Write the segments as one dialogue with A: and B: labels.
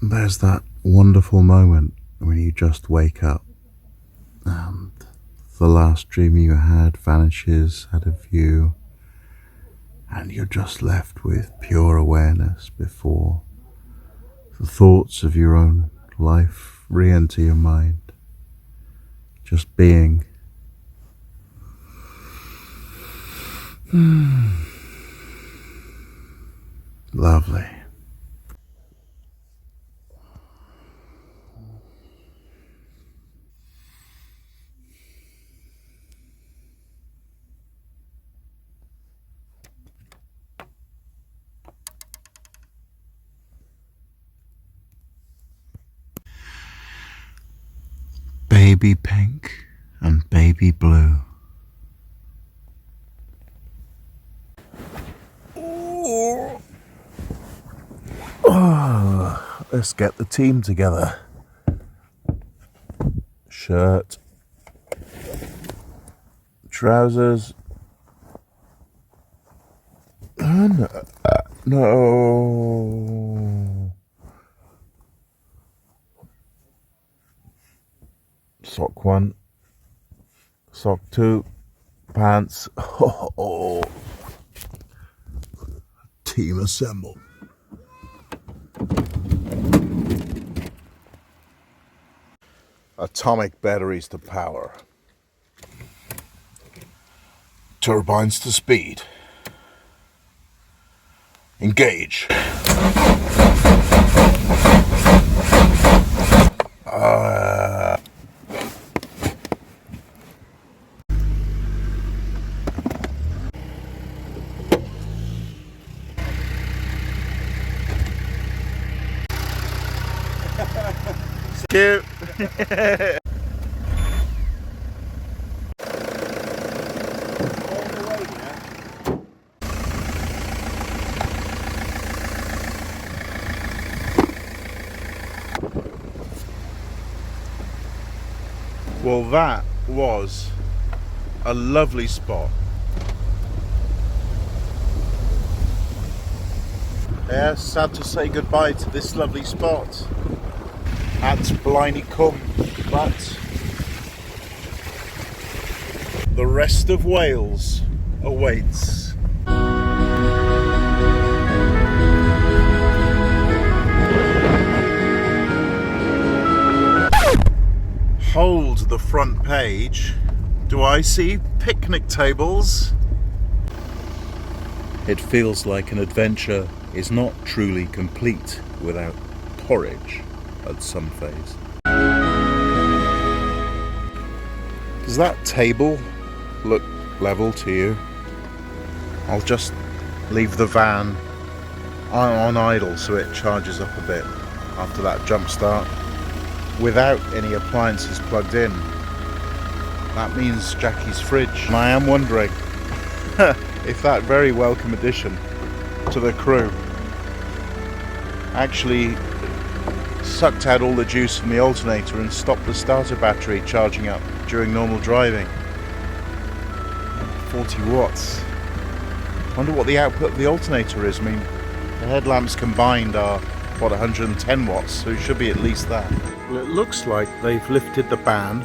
A: There's that wonderful moment when you just wake up and the last dream you had vanishes out of view and you're just left with pure awareness before the thoughts of your own life re-enter your mind. Just being. Lovely. Baby pink and baby blue. Oh, let's get the team together. Shirt, trousers, no, sock 1, sock 2, pants. Oh, team assemble. Atomic batteries to power. Turbines to speed. Engage. Cute. Well, that was a lovely spot. Yeah, sad to say goodbye to this lovely spot at Blaenau Cwm, but the rest of Wales awaits. Hold the front page. Do I see picnic tables? It feels like an adventure is not truly complete without porridge at some phase. Does that table look level to you? I'll just leave the van on idle so it charges up a bit after that jump start without any appliances plugged in. That means Jackie's fridge. And I am wondering if that very welcome addition to the crew actually sucked out all the juice from the alternator and stopped the starter battery charging up during normal driving. 40 watts. Wonder what the output of the alternator is. I mean, the headlamps combined are, what, 110 watts, so it should be at least that. Well, it looks like they've lifted the ban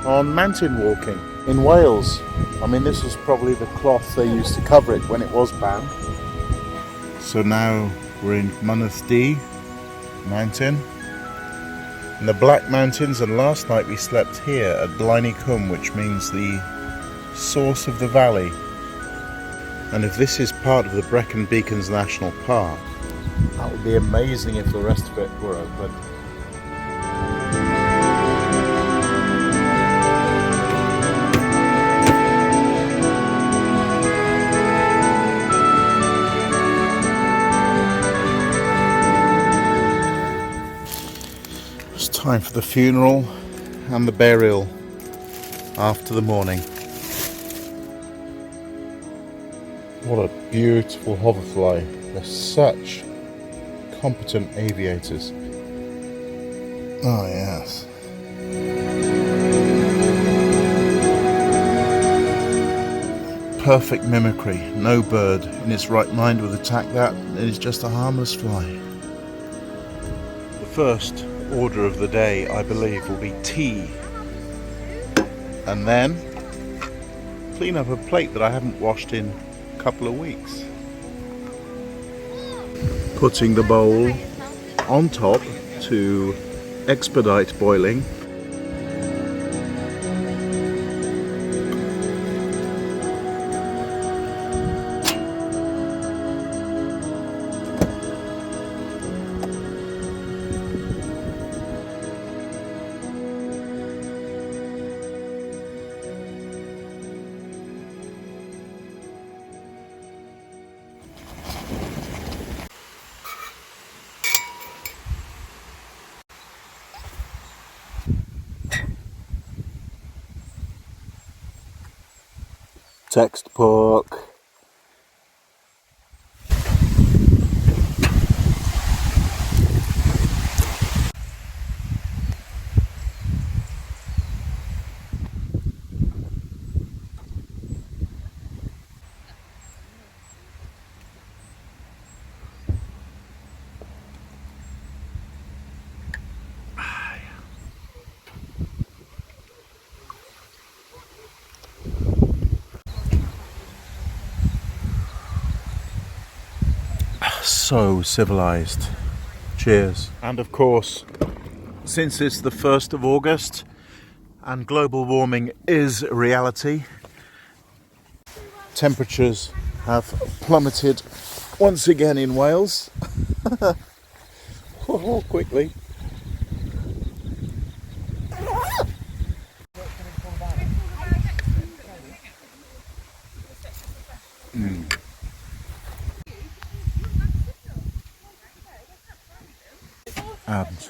A: on mountain walking in Wales. I mean, this was probably the cloth they used to cover it when it was banned. So now we're in Mynydd D mountain in the Black Mountains, and last night we slept here at Blaenau Cwm, which means the source of the valley. And if this is part of the Brecon Beacons National Park, that would be amazing if the rest of it were open. It's time for the funeral and the burial after the morning. What a beautiful hoverfly. They're such competent aviators. Oh yes. perfect mimicry. No bird in its right mind would attack that. It is just a harmless fly. The first order of the day, I believe, will be tea. And then clean up a plate that I haven't washed in a couple of weeks. Putting the bowl on top to expedite boiling. Textbook. So civilized. Cheers. And of course, since it's the 1st of August and global warming is a reality, temperatures have plummeted once again in Wales. Oh, quickly. And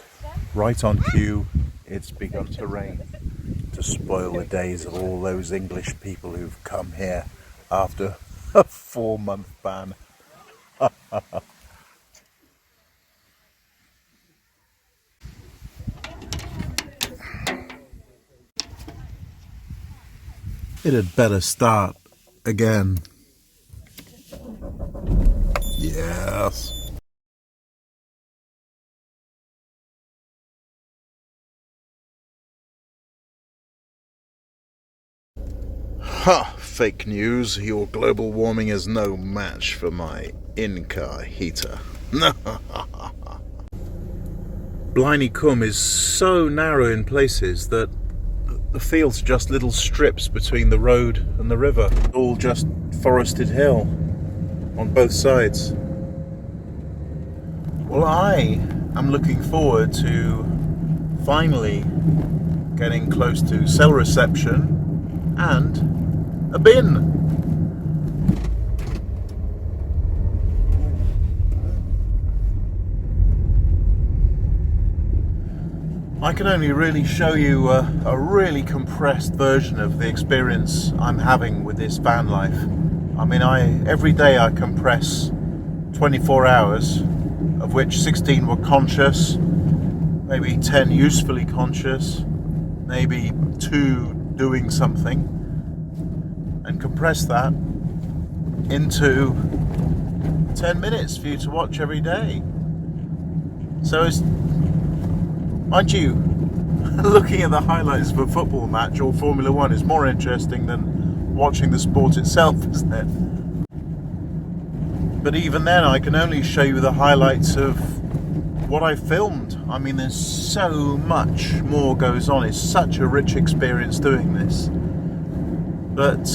A: right on cue, it's begun to rain to spoil the days of all those English people who've come here after a 4-month ban. It had better start again. Yes. Ha! Fake news. Your global warming is no match for my in-car heater. Blaenau Cwm is so narrow in places that the fields are just little strips between the road and the river. All just forested hill on both sides. Well, I am looking forward to finally getting close to cell reception and a bin. I can only really show you a really compressed version of the experience I'm having with this van life. I mean, every day I compress 24 hours, of which 16 were conscious, maybe 10 usefully conscious, maybe 2 doing something, and compress that into 10 minutes for you to watch every day. So it's, mind you, looking at the highlights of a football match or Formula One is more interesting than watching the sport itself, isn't it? But even then, I can only show you the highlights of what I filmed. I mean, there's so much more goes on. It's such a rich experience doing this. But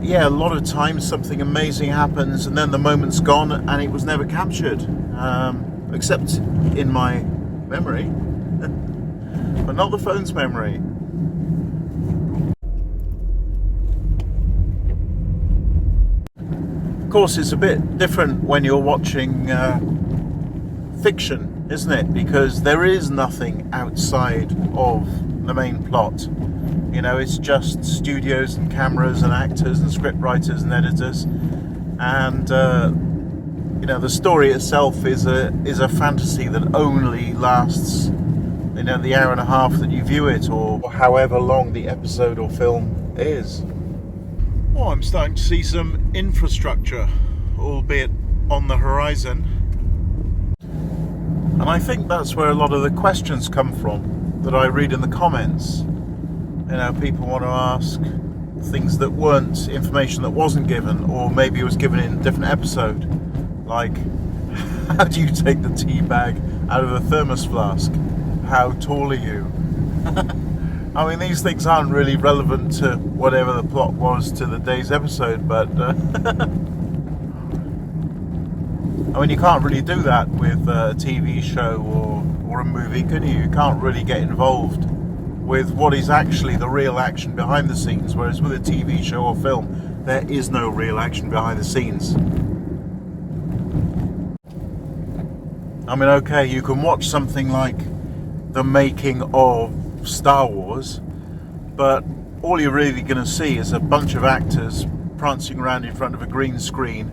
A: yeah, a lot of times something amazing happens and then the moment's gone and it was never captured, except in my memory, but not the phone's memory. Of course, it's a bit different when you're watching fiction, isn't it? Because there is nothing outside of the main plot. You know, it's just studios and cameras and actors and script writers and editors, and you know, the story itself is a fantasy that only lasts, you know, the hour and a half that you view it, or however long the episode or film is. Oh, I'm starting to see some infrastructure, albeit on the horizon. And I think that's where a lot of the questions come from that I read in the comments. You know, people want to ask things that weren't, information that wasn't given, or maybe it was given in a different episode. Like, how do you take the tea bag out of a thermos flask? How tall are you? I mean, these things aren't really relevant to whatever the plot was to the day's episode, but I mean, you can't really do that with a TV show or a movie, can you? You can't really get involved with what is actually the real action behind the scenes, whereas with a TV show or film, there is no real action behind the scenes. I mean, okay, you can watch something like the making of Star Wars, but all you're really going to see is a bunch of actors prancing around in front of a green screen,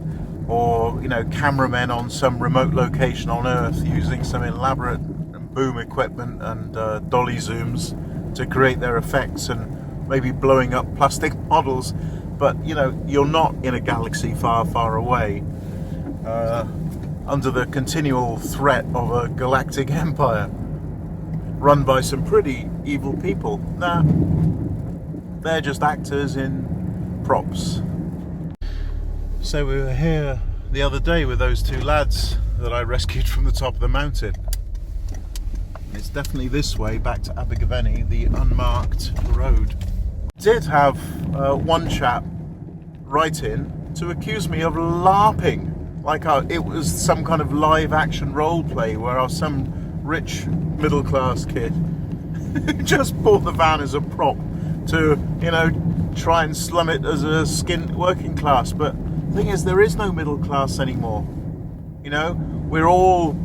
A: or, you know, cameramen on some remote location on Earth using some elaborate boom equipment and dolly zooms to create their effects, and maybe blowing up plastic models. But, you know, you're not in a galaxy far, far away, under the continual threat of a galactic empire run by some pretty evil people. Nah, they're just actors in props. So we were here the other day with those two lads that I rescued from the top of the mountain. It's definitely this way back to Abergavenny, the unmarked road. Did have one chap write in to accuse me of LARPing, like it was some kind of live action role play where I was some rich middle class kid who just bought the van as a prop to, you know, try and slum it as a skint working class. But the thing is, there is no middle class anymore. You know, we're all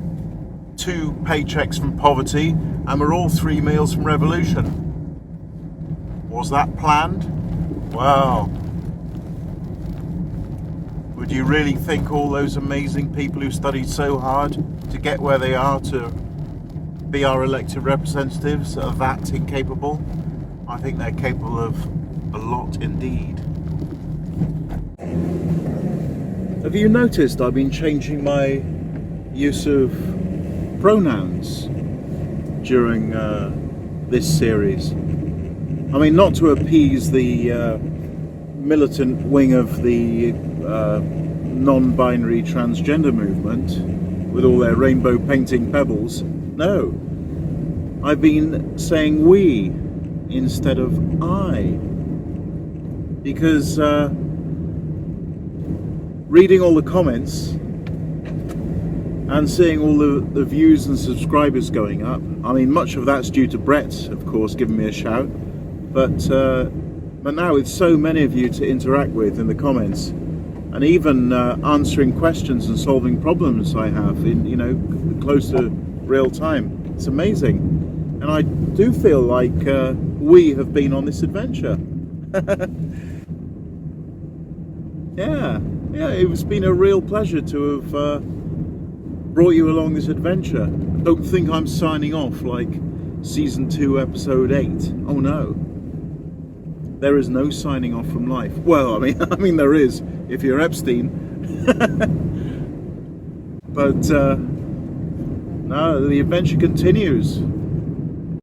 A: 2 paychecks from poverty, and we're all 3 meals from revolution. Was that planned? Well, would you really think all those amazing people who studied so hard to get where they are, to be our elected representatives, are that incapable? I think they're capable of a lot indeed. Have you noticed I've been changing my use of pronouns during this series? I mean, not to appease the militant wing of the non-binary transgender movement with all their rainbow painting pebbles. No, I've been saying we instead of I, because reading all the comments and seeing all the views and subscribers going up, I mean, much of that's due to Brett, of course, giving me a shout, but now with so many of you to interact with in the comments, and even answering questions and solving problems I have in, you know, close to real time, it's amazing. And I do feel like we have been on this adventure. yeah, it's been a real pleasure to have brought you along this adventure. Don't think I'm signing off like season 2 episode 8. Oh no, there is no signing off from life. Well, I mean there is if you're Epstein. But no, the adventure continues.